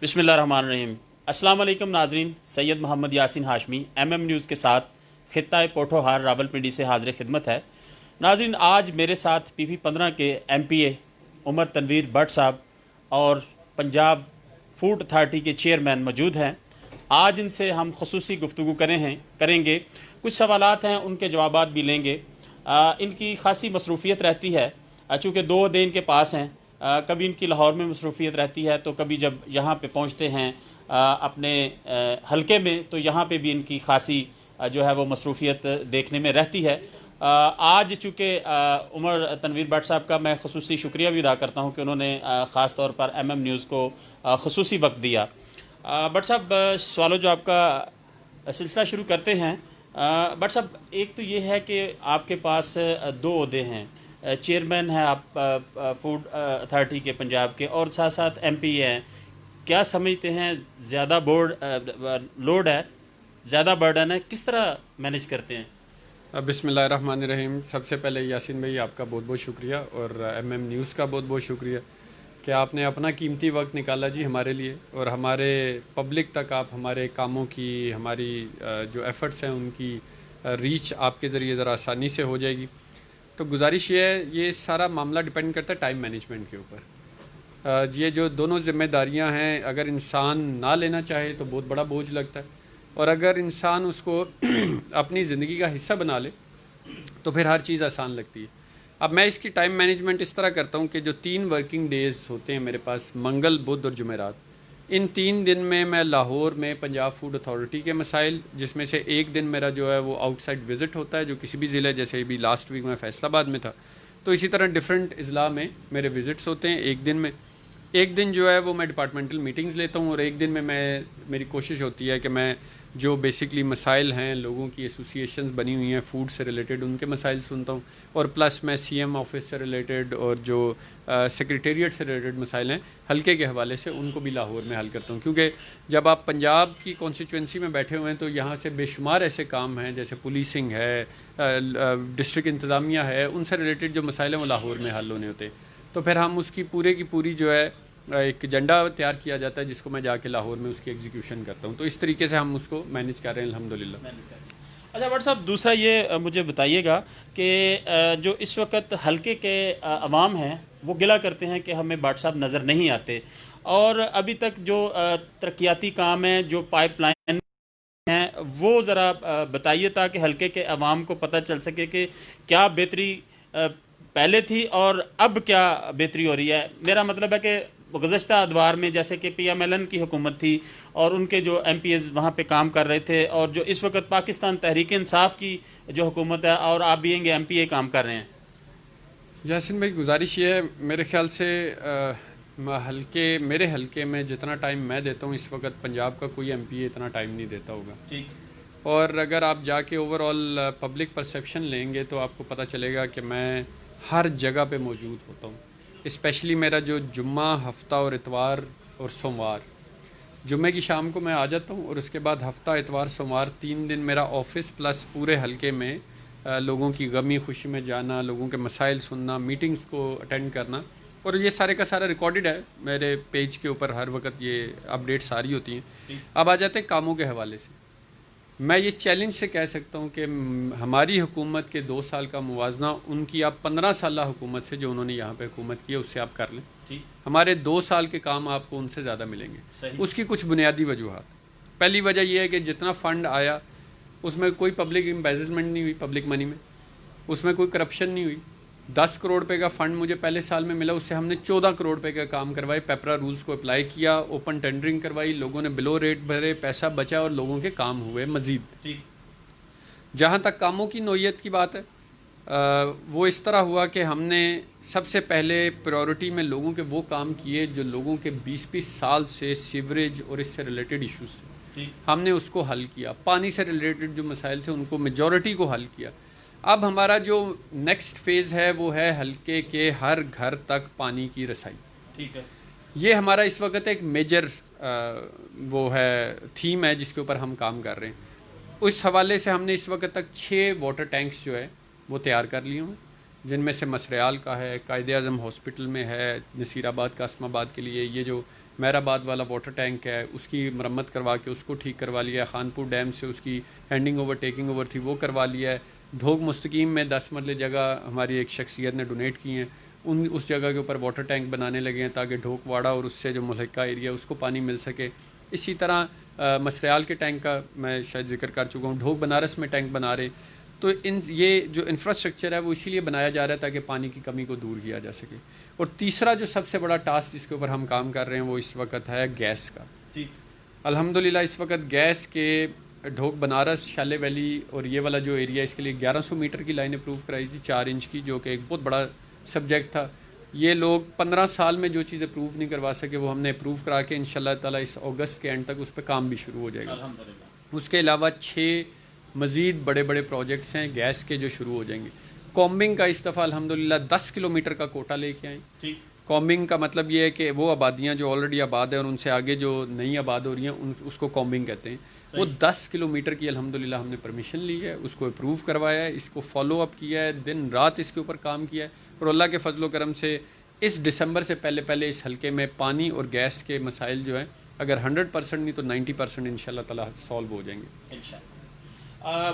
بسم اللہ الرحمن الرحیم۔ السلام علیکم ناظرین، سید محمد یاسین ہاشمی نیوز کے ساتھ خطہ پوٹھوہار راولپنڈی سے حاضر خدمت ہے۔ ناظرین، آج میرے ساتھ PP-15 کے MP عمر تنویر بٹ صاحب اور پنجاب فوڈ اتھارٹی کے چیئرمین موجود ہیں۔ آج ان سے ہم خصوصی گفتگو کریں گے، کچھ سوالات ہیں ان کے جوابات بھی لیں گے۔ ان کی خاصی مصروفیت رہتی ہے، چونکہ 2 دن کے پاس ہیں۔ کبھی ان کی لاہور میں مصروفیت رہتی ہے، تو کبھی جب یہاں پہ پہنچتے ہیں اپنے حلقے میں، تو یہاں پہ بھی ان کی خاصی جو ہے وہ مصروفیت دیکھنے میں رہتی ہے۔ آج چونکہ عمر تنویر بٹ صاحب کا میں خصوصی شکریہ بھی ادا کرتا ہوں کہ انہوں نے خاص طور پر نیوز کو خصوصی وقت دیا۔ بٹ صاحب، سوال و جواب کا سلسلہ شروع کرتے ہیں۔ بٹ صاحب، ایک تو یہ ہے کہ آپ کے پاس 2 عہدے ہیں، چیئرمین ہیں آپ فوڈ اتھارٹی کے پنجاب کے، اور ساتھ ساتھ MP ہیں۔ کیا سمجھتے ہیں زیادہ لوڈ ہے، زیادہ برڈن ہے، کس طرح مینیج کرتے ہیں؟ بسم اللہ الرحمن الرحیم۔ سب سے پہلے یاسین بھائی آپ کا بہت بہت شکریہ، اور نیوز کا بہت بہت شکریہ کہ آپ نے اپنا قیمتی وقت نکالا جی ہمارے لیے، اور ہمارے پبلک تک آپ ہمارے کاموں کی، ہماری جو ایفرٹس ہیں ان کی ریچ آپ کے ذریعے ذرا آسانی سے ہو جائے گی۔ تو گزارش یہ ہے، یہ سارا معاملہ ڈیپینڈ کرتا ہے ٹائم مینجمنٹ کے اوپر۔ یہ جو دونوں ذمہ داریاں ہیں، اگر انسان نہ لینا چاہے تو بہت بڑا بوجھ لگتا ہے، اور اگر انسان اس کو اپنی زندگی کا حصہ بنا لے تو پھر ہر چیز آسان لگتی ہے۔ اب میں اس کی ٹائم مینجمنٹ اس طرح کرتا ہوں کہ جو 3 ورکنگ ڈیز ہوتے ہیں میرے پاس، منگل، بدھ اور جمعرات، ان 3 دن میں لاہور میں پنجاب فوڈ اتھارٹی کے مسائل، جس میں سے ایک دن میرا جو ہے وہ آؤٹ سائڈ وزٹ ہوتا ہے، جو کسی بھی ضلع، جیسے بھی لاسٹ ویک میں فیصل آباد میں تھا، تو اسی طرح ڈفرینٹ اضلاع میں میرے وزٹس ہوتے ہیں ایک دن میں۔ ایک دن جو ہے وہ میں ڈپارٹمنٹل میٹنگز لیتا ہوں، اور ایک دن میں میری کوشش ہوتی ہے کہ میں جو بیسکلی مسائل ہیں، لوگوں کی ایسوسیشنز بنی ہوئی ہیں فوڈ سے ریلیٹڈ، ان کے مسائل سنتا ہوں، اور پلس میں CM آفس سے ریلیٹڈ اور جو سیکریٹریٹ سے ریلیٹڈ مسائل ہیں حلقے کے حوالے سے، ان کو بھی لاہور میں حل کرتا ہوں۔ کیونکہ جب آپ پنجاب کی کانسٹیچوئنسی میں بیٹھے ہوئے ہیں تو یہاں سے بے شمار ایسے کام ہیں، جیسے پولیسنگ ہے، ڈسٹرکٹ انتظامیہ ہے، ان سے ریلیٹڈ جو مسائل ہیں وہ لاہور میں حل ہونے ہوتے ہیں۔ تو پھر ہم اس کی پوری جو ہے ایک ایجنڈا تیار کیا جاتا ہے، جس کو میں جا کے لاہور میں اس کی ایگزیکیوشن کرتا ہوں۔ تو اس طریقے سے ہم اس کو مینیج کر رہے ہیں الحمدللہ۔ اچھا بٹ صاحب، دوسرا یہ مجھے بتائیے گا کہ جو اس وقت حلقے کے عوام ہیں وہ گلہ کرتے ہیں کہ ہمیں بٹ صاحب نظر نہیں آتے، اور ابھی تک جو ترقیاتی کام ہیں، جو پائپ لائن ہیں، وہ ذرا بتائیے تاکہ حلقے کے عوام کو پتہ چل سکے کہ کیا بہتری پہلے تھی اور اب کیا بہتری ہو رہی ہے۔ میرا مطلب ہے کہ گزشتہ ادوار میں جیسے کہ PMLN کی حکومت تھی اور ان کے جو MPs وہاں پہ کام کر رہے تھے، اور جو اس وقت پاکستان تحریک انصاف کی جو حکومت ہے اور آپ بھی ہیں MPA کام کر رہے ہیں۔ یاسین بھائی، گزارش یہ ہے، میرے خیال سے میرے حلقے میں جتنا ٹائم میں دیتا ہوں اس وقت پنجاب کا کوئی MPA اتنا ٹائم نہیں دیتا ہوگا۔ ٹھیک۔ اور اگر آپ جا کے اوور آل پبلک پرسیپشن لیں گے تو آپ کو پتہ چلے گا کہ میں ہر جگہ پہ موجود ہوتا ہوں۔ اسپیشلی میرا جو جمعہ، ہفتہ اور اتوار اور سوموار، جمعے کی شام کو میں آ جاتا ہوں، اور اس کے بعد ہفتہ، اتوار، سوموار 3 دن میرا آفس پلس پورے حلقے میں لوگوں کی غمی خوشی میں جانا، لوگوں کے مسائل سننا، میٹنگز کو اٹینڈ کرنا، اور یہ سارے کا سارا ریکارڈڈ ہے میرے پیج کے اوپر، ہر وقت یہ اپڈیٹ ساری ہوتی ہیں۔ اب آ جاتے ہیں کاموں کے حوالے سے۔ میں یہ چیلنج سے کہہ سکتا ہوں کہ ہماری حکومت کے 2 سال کا موازنہ ان کی آپ 15 سالہ حکومت سے، جو انہوں نے یہاں پہ حکومت کی ہے، اس سے آپ کر لیں۔ ہمارے 2 سال کے کام آپ کو ان سے زیادہ ملیں گے۔ اس کی کچھ بنیادی وجوہات۔ پہلی وجہ یہ ہے کہ جتنا فنڈ آیا اس میں کوئی پبلک امبیزمنٹ نہیں ہوئی، پبلک منی میں اس میں کوئی کرپشن نہیں ہوئی۔ 10 کروڑ روپے کا فنڈ مجھے پہلے سال میں ملا، اس سے ہم نے 14 کروڑ روپے کا کام کروائے، پیپرا رولز کو اپلائی کیا، اوپن ٹینڈرنگ کروائی، لوگوں نے بلو ریٹ بھرے، پیسہ بچا، اور لوگوں کے کام ہوئے مزید۔ جہاں تک کاموں کی نوعیت کی بات ہے، وہ اس طرح ہوا کہ ہم نے سب سے پہلے پریورٹی میں لوگوں کے وہ کام کیے جو لوگوں کے 20-20 سال سے سیوریج اور اس سے ریلیٹڈ ایشوز تھے، ہم نے اس کو حل کیا۔ پانی سے ریلیٹڈ جو مسائل تھے ان کو میجورٹی کو حل کیا۔ اب ہمارا جو نیکسٹ فیز ہے وہ ہے حلقے کے ہر گھر تک پانی کی رسائی۔ ٹھیک ہے۔ یہ ہمارا اس وقت ایک میجر وہ ہے تھیم ہے جس کے اوپر ہم کام کر رہے ہیں۔ اس حوالے سے ہم نے اس وقت تک 6 واٹر ٹینکس جو ہے وہ تیار کر لیے ہیں، جن میں سے مسریال کا ہے، قائد اعظم ہاسپٹل میں ہے، نصیر آباد قاسم آباد کے لیے، یہ جو مہرآباد والا واٹر ٹینک ہے اس کی مرمت کروا کے اس کو ٹھیک کروا لیا ہے، خانپور ڈیم سے اس کی ہینڈنگ اوور ٹیکنگ اوور تھی وہ کروا لیا ہے، ڈھوک مستقیم میں 10 مرلے جگہ ہماری ایک شخصیت نے ڈونیٹ کی ہیں، اس جگہ کے اوپر واٹر ٹینک بنانے لگے ہیں تاکہ ڈھوک واڑہ اور اس سے جو ملحقہ ایریا اس کو پانی مل سکے۔ اسی طرح مسریال کے ٹینک کا میں شاید ذکر کر چکا ہوں، ڈھوک بنارس میں ٹینک بنا رہے ہیں۔ تو یہ جو انفراسٹرکچر ہے وہ اسی لیے بنایا جا رہا ہے تاکہ پانی کی کمی کو دور کیا جا سکے۔ اور تیسرا جو سب سے بڑا ٹاسک جس کے اوپر ہم کام کر رہے ہیں وہ اس وقت ہے گیس کا۔ الحمدللہ اس وقت گیس کے ڈھوک بنارس شالے ویلی اور یہ والا جو ایریا اس کے لیے 1100 میٹر کی لائن اپروو کرائی تھی 4 انچ کی، جو کہ ایک بہت بڑا سبجیکٹ تھا۔ یہ لوگ 15 سال میں جو چیز اپروو نہیں کروا سکے وہ ہم نے اپروو کرا کے انشاءاللہ تعالیٰ اس اگست کے اینڈ تک اس پہ کام بھی شروع ہو جائے گا۔ اس کے علاوہ 6 مزید بڑے بڑے پروجیکٹس ہیں گیس کے جو شروع ہو جائیں گے۔ کومبنگ کا اس دفعہ الحمدللہ 10 کلومیٹر کا کوٹا لے کے آئیں۔ کومبنگ کا مطلب یہ ہے کہ وہ آبادیاں جو آلریڈی آباد ہیں اور ان سے آگے جو نئی آباد ہو رہی ہیں اس کو کومبنگ کہتے ہیں۔ وہ 10 کلومیٹر کی الحمدللہ ہم نے پرمیشن لی ہے، اس کو اپروو کروایا ہے، اس کو فالو اپ کیا ہے، دن رات اس کے اوپر کام کیا ہے، اور اللہ کے فضل و کرم سے اس دسمبر سے پہلے اس حلقے میں پانی اور گیس کے مسائل جو ہیں اگر 100% نہیں تو 90% انشاءاللہ تعالیٰ سالو ہو جائیں گے۔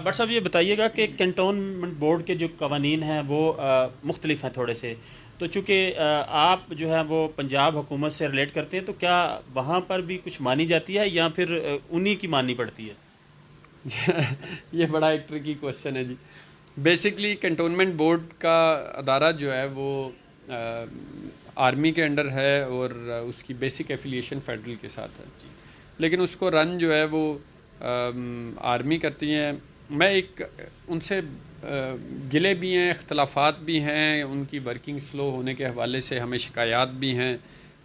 بٹ صاحب یہ بتائیے گا کہ کنٹونمنٹ بورڈ کے جو قوانین ہیں وہ مختلف ہیں تھوڑے سے، تو چونکہ آپ جو ہے وہ پنجاب حکومت سے ریلیٹ کرتے ہیں، تو کیا وہاں پر بھی کچھ مانی جاتی ہے یا پھر انہی کی ماننی پڑتی ہے؟ یہ بڑا ایک ٹرکی کوسچن ہے جی۔ بیسکلی کنٹونمنٹ بورڈ کا ادارہ جو ہے وہ آرمی کے انڈر ہے اور اس کی بیسک ایفیلیشن فیڈرل کے ساتھ ہے، لیکن اس کو رن جو ہے وہ آرمی کرتی ہیں۔ میں ایک ان سے گلے بھی ہیں، اختلافات بھی ہیں، ان کی ورکنگ سلو ہونے کے حوالے سے ہمیں شکایات بھی ہیں۔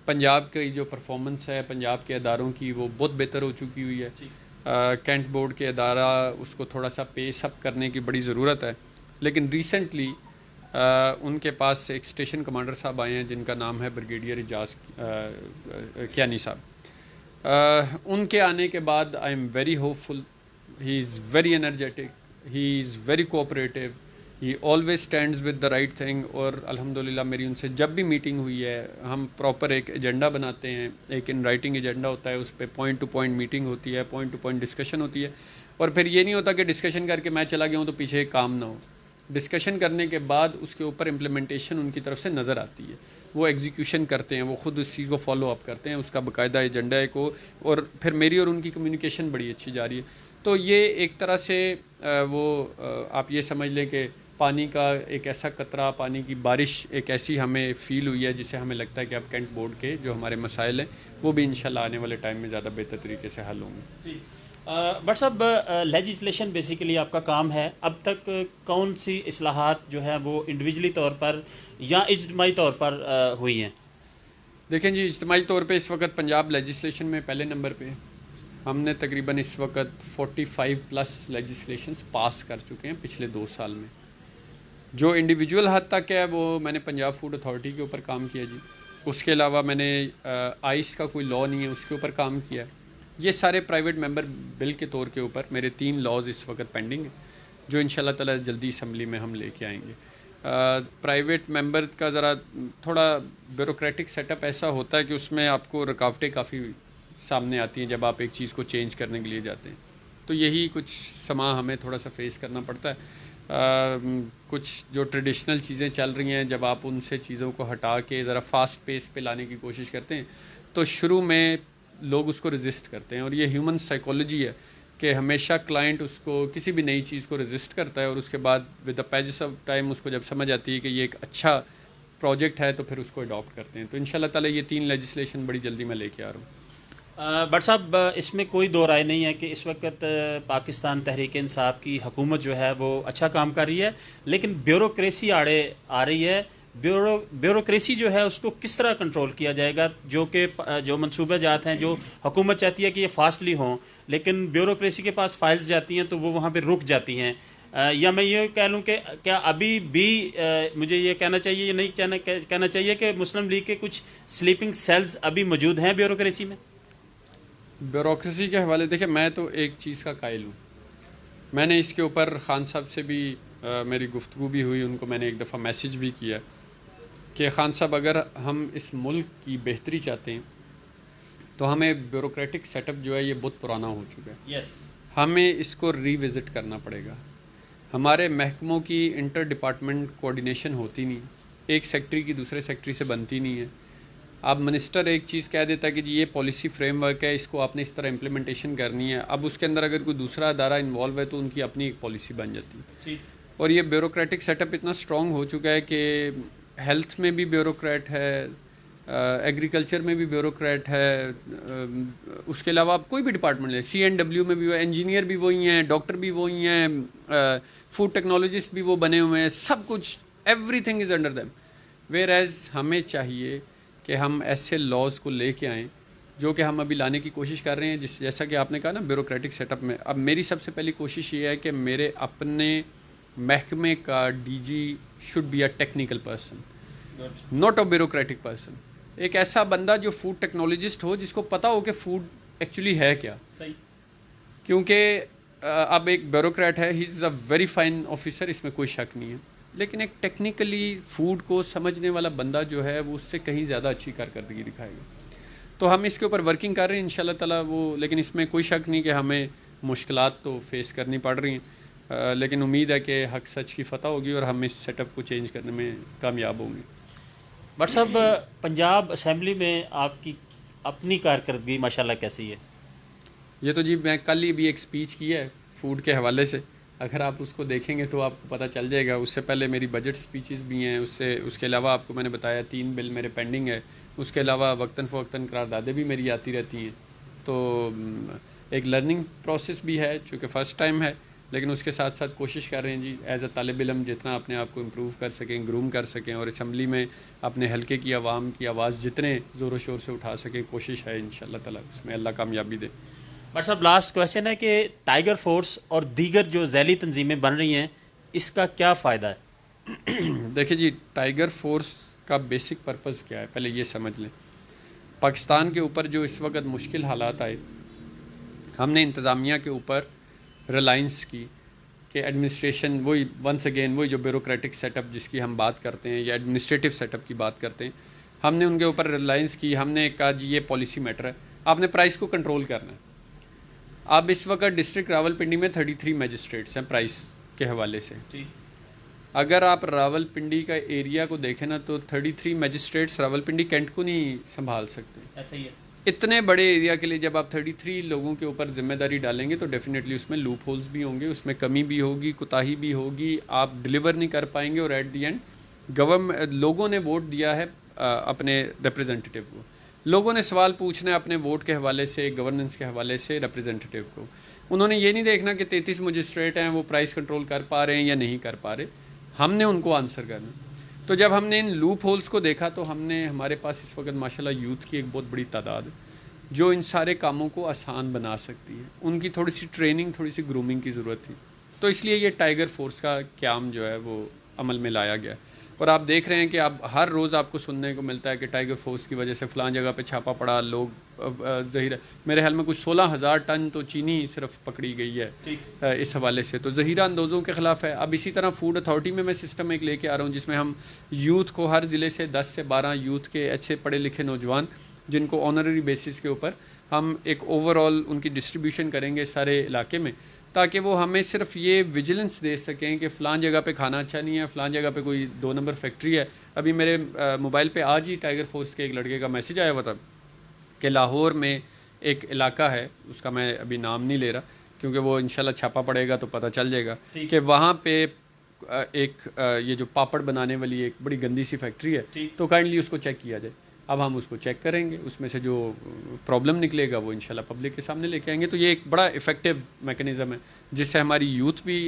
پنجاب کی جو پرفارمنس ہے پنجاب کے اداروں کی وہ بہت بہتر ہو چکی ہوئی ہے۔ کینٹ بورڈ کے ادارہ اس کو تھوڑا سا پیس اپ کرنے کی بڑی ضرورت ہے، لیکن ریسنٹلی ان کے پاس ایک اسٹیشن کمانڈر صاحب آئے ہیں جن کا نام ہے بریگیڈیئر اعجاز کیانی صاحب۔ ان کے آنے کے بعد I am very hopeful, he is very energetic, he is very cooperative, he always stands with the right thing, اور الحمدللہ میری ان سے جب بھی میٹنگ ہوئی ہے ہم پراپر ایک ایجنڈا بناتے ہیں، ایک ان رائٹنگ ایجنڈا ہوتا ہے، اس پہ پوائنٹ ٹو پوائنٹ میٹنگ ہوتی ہے، پوائنٹ ٹو پوائنٹ ڈسکشن ہوتی ہے، اور پھر یہ نہیں ہوتا کہ ڈسکشن کر کے میں چلا گیا ہوں تو پیچھے کام نہ ہو۔ ڈسکشن کرنے کے بعد اس کے اوپر امپلیمنٹیشن ان کی طرف سے نظر آتی ہے، وہ ایگزیکیوشن کرتے ہیں، وہ خود اس چیز کو فالو اپ کرتے ہیں، اس کا باقاعدہ ایجنڈا ہے کو، اور پھر میری اور ان کی کمیونیکیشن بڑی اچھی جا رہی ہے۔ تو یہ ایک طرح سے وہ آپ یہ سمجھ لیں کہ پانی کا ایک ایسا قطرہ، پانی کی بارش ایک ایسی ہمیں فیل ہوئی ہے جس سے ہمیں لگتا ہے کہ اب کینٹ بورڈ کے جو ہمارے مسائل ہیں وہ بھی انشاءاللہ آنے والے ٹائم میں زیادہ بہتر طریقے سے حل ہوں گے۔ بٹ صاحب لیجسلیشن بیسیکلی آپ کا کام ہے، اب تک کون سی اصلاحات جو ہے وہ انڈیویجلی طور پر یا اجتماعی طور پر ہوئی ہیں؟ دیکھیں جی، اجتماعی طور پہ اس وقت پنجاب لیجسلیشن میں پہلے نمبر پہ ہم نے تقریباً اس وقت 45+ لیجسلیشنز پاس کر چکے ہیں پچھلے 2 سال میں۔ جو انڈیویجول حد تک ہے وہ میں نے پنجاب فوڈ اتھارٹی کے اوپر کام کیا جی، اس کے علاوہ میں نے آئس کا کوئی لاء نہیں ہے اس کے اوپر کام کیا۔ یہ سارے پرائیویٹ ممبر بل کے طور کے اوپر میرے 3 لاز اس وقت پینڈنگ ہیں جو انشاءاللہ تعالیٰ جلدی اسمبلی میں ہم لے کے آئیں گے۔ پرائیویٹ ممبر کا ذرا تھوڑا بیوروکریٹک سیٹ اپ ایسا ہوتا ہے کہ اس میں آپ کو رکاوٹیں کافی سامنے آتی ہیں جب آپ ایک چیز کو چینج کرنے کے لیے جاتے ہیں، تو یہی کچھ سما ہمیں تھوڑا سا فیس کرنا پڑتا ہے۔ کچھ جو ٹریڈیشنل چیزیں چل رہی ہیں جب آپ ان سے چیزوں کو ہٹا کے ذرا فاسٹ پیس پہ لانے کی کوشش کرتے ہیں تو شروع میں لوگ اس کو رزسٹ کرتے ہیں، اور یہ ہیومن سائیکالوجی ہے کہ ہمیشہ کلائنٹ اس کو کسی بھی نئی چیز کو رزسٹ کرتا ہے، اور اس کے بعد with the passage of time اس کو جب سمجھ آتی ہے کہ یہ ایک اچھا پروجیکٹ ہے تو پھر اس کو اڈاپٹ کرتے ہیں۔ تو انشاءاللہ تعالیٰ یہ 3 لیجسلیشن بڑی جلدی میں لے کے آ رہا ہوں۔ بٹ صاحب اس میں کوئی دو رائے نہیں ہے کہ اس وقت پاکستان تحریک انصاف کی حکومت جو ہے وہ اچھا کام کر رہی ہے، لیکن بیوروکریسی آڑے آ رہی ہے۔ بیوروکریسی جو ہے اس کو کس طرح کنٹرول کیا جائے گا، جو منصوبہ جات ہیں جو حکومت چاہتی ہے کہ یہ فاسٹلی ہوں، لیکن بیوروکریسی کے پاس فائلز جاتی ہیں تو وہ وہاں پہ رک جاتی ہیں، یا میں یہ کہہ لوں کہ کیا ابھی بھی مجھے یہ کہنا چاہیے یا نہیں کہنا چاہیے کہ مسلم لیگ کے کچھ سلیپنگ سیلز ابھی موجود ہیں بیوروکریسی میں؟ بیوروکریسی کے حوالے دیکھیں، میں تو ایک چیز کا قائل ہوں، میں نے اس کے اوپر خان صاحب سے بھی میری گفتگو بھی ہوئی، ان کو میں نے ایک دفعہ میسج بھی کیا کہ خان صاحب اگر ہم اس ملک کی بہتری چاہتے ہیں تو ہمیں بیوروکریٹک سیٹ اپ جو ہے یہ بہت پرانا ہو چکا ہے. یس. ہمیں اس کو ری وزٹ کرنا پڑے گا. ہمارے محکموں کی انٹر ڈپارٹمنٹ کوآرڈینیشن ہوتی نہیں, ایک سیکٹری کی دوسرے سیکٹری سے بنتی نہیں ہے. اب منسٹر ایک چیز کہہ دیتا ہے کہ جی یہ پالیسی فریم ورک ہے, اس کو آپ نے اس طرح امپلیمنٹیشن کرنی ہے. اب اس کے اندر اگر کوئی دوسرا ادارہ انوالو ہے تو ان کی اپنی ایک پالیسی بن جاتی ہے. اور یہ بیوروکریٹک سیٹ اپ اتنا اسٹرانگ ہو چکا ہے کہ ہیلتھ میں بھی بیوروکریٹ ہے, ایگریکلچر میں بھی بیوروکریٹ ہے, اس کے علاوہ آپ کوئی بھی ڈپارٹمنٹ لیں, CNW میں بھی وہ انجینئر بھی وہی ہیں, ڈاکٹر بھی وہی ہیں, فوڈ ٹیکنالوجسٹ بھی وہ بنے ہوئے ہیں, سب کچھ every thing is under them. Where as ہمیں چاہیے کہ ہم ایسے لاز کو لے کے آئیں جو کہ ہم ابھی لانے کی کوشش کر رہے ہیں, جیسا کہ آپ نے کہا نا بیوروکریٹک سیٹ اپ میں. اب میری سب سے پہلی کوشش یہ ہے کہ میرے اپنے محکمے کا DG should be a technical person, not a bureaucratic person. ایک ایسا بندہ جو فوڈ ٹیکنالوجسٹ ہو, جس کو پتا ہو کہ فوڈ ایکچولی ہے کیا. صحیح. کیونکہ اب ایک بیوروکریٹ ہے, ہی از اے ویری فائن آفیسر, اس میں کوئی شک نہیں ہے, لیکن ایک ٹیکنیکلی فوڈ کو سمجھنے والا بندہ جو ہے وہ اس سے کہیں زیادہ اچھی کارکردگی دکھائے گا. تو ہم اس کے اوپر ورکنگ کر رہے ہیں انشاءاللہ تعالیٰ وہ, لیکن اس میں کوئی شک نہیں کہ ہمیں مشکلات تو فیس کرنی پڑ رہی ہیں, لیکن امید ہے کہ حق سچ کی فتح ہوگی اور ہم اس سیٹ اپ کو چینج کرنے میں کامیاب ہوں گے. بٹ صاحب, پنجاب اسمبلی میں آپ کی اپنی کارکردگی ماشاءاللہ کیسی ہے؟ یہ تو جی میں کل ہی بھی ایک اسپیچ کی ہے فوڈ کے حوالے سے, اگر آپ اس کو دیکھیں گے تو آپ کو پتہ چل جائے گا. اس سے پہلے میری بجٹ اسپیچز بھی ہیں, اس کے علاوہ آپ کو میں نے بتایا 3 بل میرے پینڈنگ ہے. اس کے علاوہ وقتاً فوقتاً قراردادیں بھی میری آتی رہتی ہیں. تو ایک لرننگ پروسیس بھی ہے, چونکہ فرسٹ ٹائم ہے, لیکن اس کے ساتھ ساتھ کوشش کر رہے ہیں جی ایز اے طالب علم جتنا اپنے آپ کو امپروو کر سکیں, گروم کر سکیں, اور اسمبلی میں اپنے حلقے کی عوام کی آواز جتنے زور و شور سے اٹھا سکیں, کوشش ہے انشاءاللہ تعالیٰ اس میں اللہ کامیابی دے. بٹ صاحب لاسٹ کویشچن ہے کہ ٹائیگر فورس اور دیگر جو ذیلی تنظیمیں بن رہی ہیں, اس کا کیا فائدہ ہے؟ دیکھیں جی, ٹائیگر فورس کا بیسک پرپز کیا ہے پہلے یہ سمجھ لیں. پاکستان کے اوپر جو اس وقت مشکل حالات آئے, ہم نے انتظامیہ کے اوپر ریلائنس کی کہ ایڈمنسٹریشن وہی ونس اگین وہی جو بیوروکریٹک سیٹ اپ جس کی ہم بات کرتے ہیں یا ایڈمنسٹریٹو سیٹ اپ کی بات کرتے ہیں, ہم نے ان کے اوپر ریلائنس کی. ہم نے کہا جی یہ پالیسی میٹر ہے, آپ نے پرائس کو کنٹرول کرنا ہے. اب اس وقت ڈسٹرکٹ راولپنڈی میں 33 میجسٹریٹس ہیں پرائس کے حوالے سے. اگر آپ راولپنڈی کا ایریا کو دیکھیں نا تو 33 میجسٹریٹس راولپنڈی کینٹ کو نہیں سنبھال سکتے. ایسا ہی ہے. اتنے بڑے ایریا کے لیے جب آپ 33 لوگوں کے اوپر ذمہ داری ڈالیں گے تو ڈیفینیٹلی اس میں لوپ ہولز بھی ہوں گے, اس میں کمی بھی ہوگی, کوتاہی بھی ہوگی, آپ ڈلیور نہیں کر پائیں گے. اور ایٹ دی اینڈ لوگوں نے ووٹ دیا ہے اپنے ریپریزنٹیٹیو کو, لوگوں نے سوال پوچھنا ہے اپنے ووٹ کے حوالے سے, گورننس کے حوالے سے ریپریزنٹیٹیو کو. انہوں نے یہ نہیں دیکھنا کہ 33 مجسٹریٹ ہیں وہ پرائس کنٹرول کر پا رہے ہیں یا نہیں کر پا رہے, ہم نے ان کو آنسر کرنا. تو جب ہم نے ان لوپ ہولز کو دیکھا تو ہم نے, ہمارے پاس اس وقت ماشاءاللہ یوتھ کی ایک بہت بڑی تعداد ہے جو ان سارے کاموں کو آسان بنا سکتی ہے. ان کی تھوڑی سی ٹریننگ, تھوڑی سی گرومنگ کی ضرورت تھی, تو اس لیے یہ ٹائیگر فورس کا قیام جو ہے وہ عمل میں لایا گیا. اور آپ دیکھ رہے ہیں کہ اب ہر روز آپ کو سننے کو ملتا ہے کہ ٹائیگر فورس کی وجہ سے فلاں جگہ پہ چھاپا پڑا, لوگ ظہیر میرے خیال میں کچھ 16,000 ٹن تو چینی صرف پکڑی گئی ہے اس حوالے سے, تو ظہیرہ اندوزوں کے خلاف ہے. اب اسی طرح فوڈ اتھارٹی میں سسٹم ایک لے کے آ رہا ہوں جس میں ہم یوتھ کو, ہر ضلع سے 10 سے 12 یوتھ کے اچھے پڑھے لکھے نوجوان جن کو آنرری بیسس کے اوپر ہم ایک اوور آل ان کی ڈسٹریبیوشن کریں گے سارے علاقے میں, تاکہ وہ ہمیں صرف یہ ویجیلنس دے سکیں کہ فلاں جگہ پہ کھانا اچھا نہیں ہے, فلاں جگہ پہ کوئی 2 نمبر فیکٹری ہے. ابھی میرے موبائل پہ آج ہی ٹائیگر فورس کے ایک لڑکے کا میسج آیا ہوا تھا کہ لاہور میں ایک علاقہ ہے, اس کا میں ابھی نام نہیں لے رہا کیونکہ وہ انشاءاللہ چھاپا پڑے گا تو پتہ چل جائے گا کہ وہاں پہ ایک یہ جو پاپڑ بنانے والی ایک بڑی گندی سی فیکٹری ہے, تو کائنڈلی اس کو چیک کیا جائے. اب ہم اس کو چیک کریں گے, اس میں سے جو پرابلم نکلے گا وہ انشاءاللہ پبلک کے سامنے لے کے آئیں گے. تو یہ ایک بڑا افیکٹو میکنزم ہے جس سے ہماری یوتھ بھی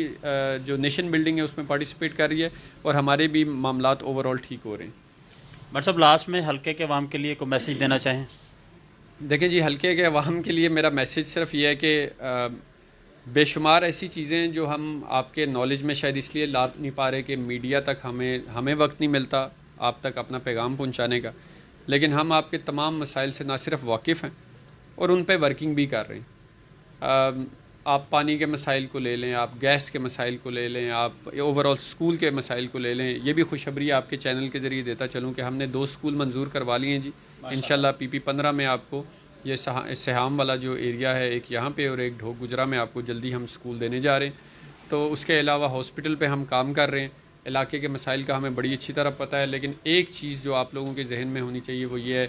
جو نیشن بلڈنگ ہے اس میں پارٹیسپیٹ کر رہی ہے اور ہمارے بھی معاملات اوور آل ٹھیک ہو رہے ہیں. بٹ صاحب لاسٹ میں حلقے کے عوام کے لیے کوئی میسیج دینا چاہیں؟ دیکھیں جی, حلقے کے عوام کے لیے میرا میسیج صرف یہ ہے کہ بے شمار ایسی چیزیں جو ہم آپ کے نالج میں شاید اس لیے لا نہیں پا رہے کہ میڈیا تک ہمیں وقت نہیں ملتا آپ تک اپنا پیغام پہنچانے کا, لیکن ہم آپ کے تمام مسائل سے نہ صرف واقف ہیں اور ان پہ ورکنگ بھی کر رہے ہیں. آپ پانی کے مسائل کو لے لیں, آپ گیس کے مسائل کو لے لیں, آپ اوور آل اسکول کے مسائل کو لے لیں. یہ بھی خوشخبری آپ کے چینل کے ذریعے دیتا چلوں کہ ہم نے 2 اسکول منظور کروا لیے ہیں جی. انشاءاللہ PP 15 میں آپ کو یہ سہام والا جو ایریا ہے ایک یہاں پہ اور ایک ڈھوک گجرا میں آپ کو جلدی ہم سکول دینے جا رہے ہیں. تو اس کے علاوہ ہاسپٹل پہ ہم کام کر رہے ہیں. علاقے کے مسائل کا ہمیں بڑی اچھی طرح پتہ ہے, لیکن ایک چیز جو آپ لوگوں کے ذہن میں ہونی چاہیے وہ یہ ہے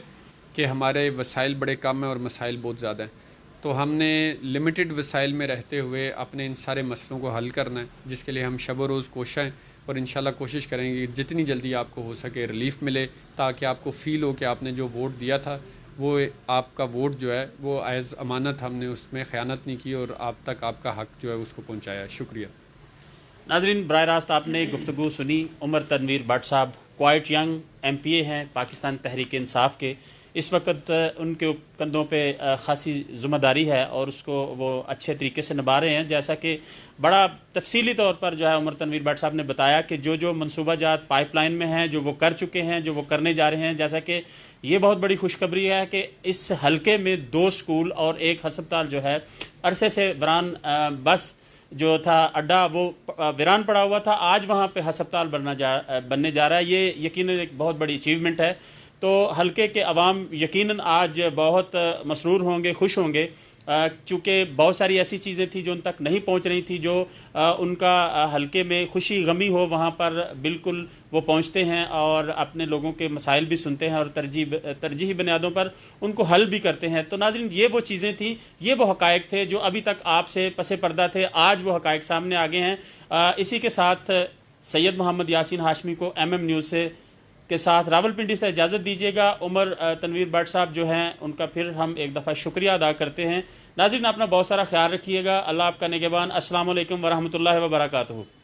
کہ ہمارے وسائل بڑے کم ہیں اور مسائل بہت زیادہ ہیں. تو ہم نے لمیٹڈ وسائل میں رہتے ہوئے اپنے ان سارے مسئلوں کو حل کرنا ہے, جس کے لیے ہم شب و روز کوشاں ہیں اور انشاءاللہ کوشش کریں گے کہ جتنی جلدی آپ کو ہو سکے ریلیف ملے, تاکہ آپ کو فیل ہو کہ آپ نے جو ووٹ دیا تھا وہ آپ کا ووٹ جو ہے وہ ایز امانت ہم نے اس میں خیانت نہیں کی اور آپ تک آپ کا حق جو ہے اس کو پہنچایا. شکریہ. ناظرین براہ راست آپ نے گفتگو سنی. عمر تنویر بٹ صاحب کوائٹ ینگ ایم پی اے ہیں پاکستان تحریک انصاف کے. اس وقت ان کے کندھوں پہ خاصی ذمہ داری ہے اور اس کو وہ اچھے طریقے سے نبھا رہے ہیں. جیسا کہ بڑا تفصیلی طور پر جو ہے عمر تنویر بٹ صاحب نے بتایا کہ جو منصوبہ جات پائپ لائن میں ہیں, جو وہ کر چکے ہیں, جو وہ کرنے جا رہے ہیں. جیسا کہ یہ بہت بڑی خوشخبری ہے کہ اس حلقے میں 2 سکول اور 1 ہسپتال جو ہے عرصے سے ویران بس جو تھا اڈا وہ ویران پڑا ہوا تھا, آج وہاں پہ ہسپتال بننے جا رہا ہے. یہ یقیناً ایک بہت بڑی اچیومنٹ ہے. تو حلقے کے عوام یقیناً آج بہت مسرور ہوں گے, خوش ہوں گے, چونکہ بہت ساری ایسی چیزیں تھیں جو ان تک نہیں پہنچ رہی تھی. جو ان کا حلقے میں خوشی غمی ہو وہاں پر بالکل وہ پہنچتے ہیں اور اپنے لوگوں کے مسائل بھی سنتے ہیں اور ترجیحی بنیادوں پر ان کو حل بھی کرتے ہیں. تو ناظرین یہ وہ چیزیں تھیں, یہ وہ حقائق تھے جو ابھی تک آپ سے پس پردہ تھے. آج وہ حقائق سامنے آ گئے ہیں. اسی کے ساتھ سید محمد یاسین ہاشمی کو MM نیوز کے ساتھ راولپنڈی سے اجازت دیجیے گا. عمر تنویر بٹ صاحب جو ہیں ان کا پھر ہم ایک دفعہ شکریہ ادا کرتے ہیں. ناظرین اپنا بہت سارا خیال رکھیے گا. اللہ آپ کا نگہبان. السلام علیکم ورحمۃ اللہ وبرکاتہ.